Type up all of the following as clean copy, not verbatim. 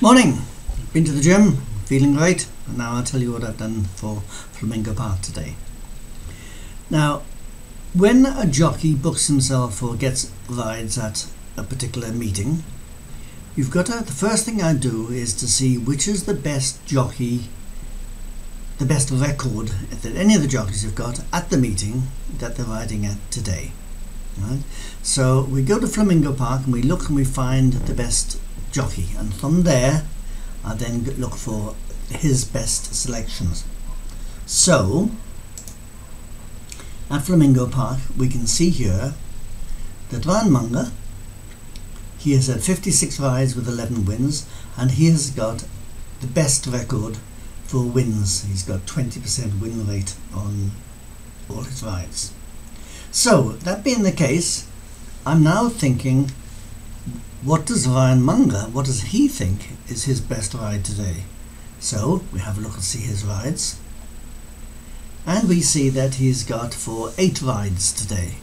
Morning! Been to the gym, feeling great, and now I'll tell you what I've done for Flamingo Park today. Now, when a jockey books himself or gets rides at a particular meeting, you've got to, the first thing I do is to see which is the best jockey, the best record that any of the jockeys have got at the meeting that they're riding at today. Right? So we go to Flamingo Park and we look and we find the best jockey, and from there I then look for his best selections. So at Flamingo Park we can see here that Ryan Munger, he has had 56 rides with 11 wins, and he has got the best record for wins. He's got 20% win rate on all his rides. So that being the case, I'm now thinking, what does Ryan Munger, what does he think is his best ride today? So we have a look and see his rides, and we see that he's got for 8 rides today.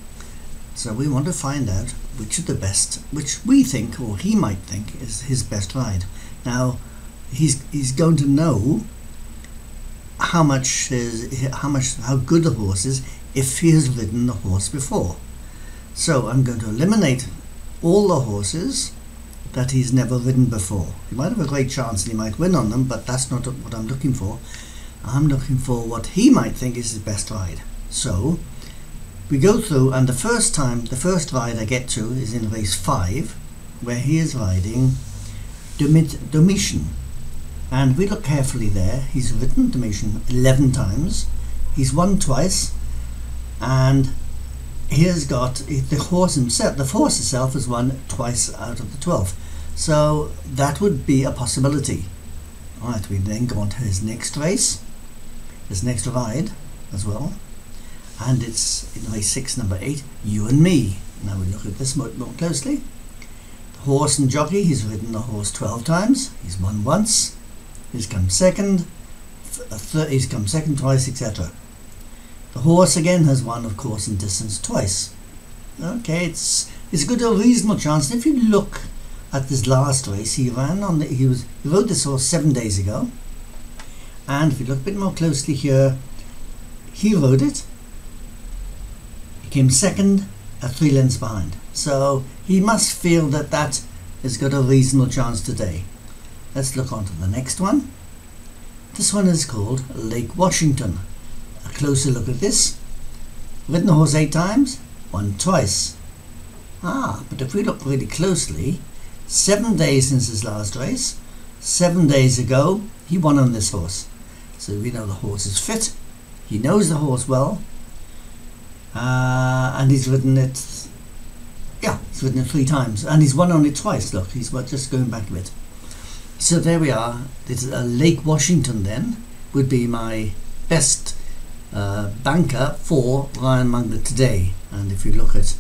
So we want to find out which of the best, which we think or he might think is his best ride. Now he's going to know how good the horse is if he has ridden the horse before. So I'm going to eliminate all the horses that he's never ridden before. He might have a great chance and he might win on them, but that's not what I'm looking for. I'm looking for what he might think is his best ride. So we go through, and the first ride I get to is in race 5, where he is riding Domitian. And we look carefully there. He's ridden Domitian 11 times. He's won twice, and he has got the horse himself. The horse itself has won twice out of the 12. So that would be a possibility. Alright, we then go on to his next race, his next ride as well. And it's in race 6, number 8, You and Me. Now we look at this more closely. The horse and jockey, he's ridden the horse 12 times. He's won once. He's come second. He's come second twice, etc. The horse again has won, of course, in distance twice. Okay, it's a reasonable chance. And if you look at this last race, he rode this horse 7 days ago. And if you look a bit more closely here, he rode it. He came second at 3 lengths behind. So he must feel that that has got a reasonable chance today. Let's look on to the next one. This one is called Lake Washington. A closer look at this. Ridden the horse 8 times, won twice. But if we look really closely, 7 days since his last race, 7 days ago, he won on this horse. So we know the horse is fit. He knows the horse well. And he's ridden it, he's ridden it 3 times. And he's won on it twice, look, he's just going back a bit. So there we are. This is Lake Washington then, would be my best banker for Ryan Munger today. And if you look at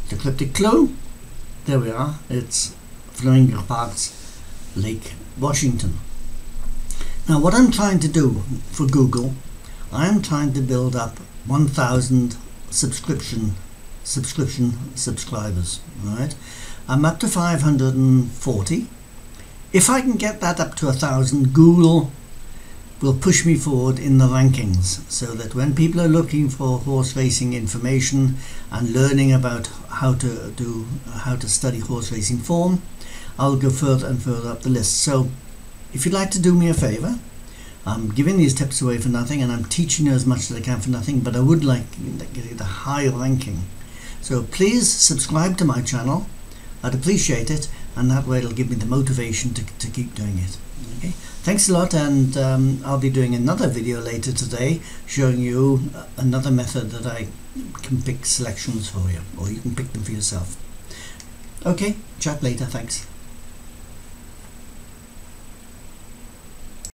the cryptic clue, there we are. It's Flamingo Park's Lake Washington. Now what I'm trying to do for Google, I'm trying to build up 1,000 subscription subscribers. Right? I'm up to 540. If I can get that up to 1,000, Google will push me forward in the rankings, so that when people are looking for horse racing information and learning about how to study horse racing form, I'll go further and further up the list. So if you'd like to do me a favor, I'm giving these tips away for nothing, and I'm teaching you as much as I can for nothing, but I would like to get a high ranking. So please subscribe to my channel. I'd appreciate it, and that way it'll give me the motivation to keep doing it. Okay, thanks a lot, and I'll be doing another video later today showing you another method that I can pick selections for you, or you can pick them for yourself. Okay, chat later, thanks.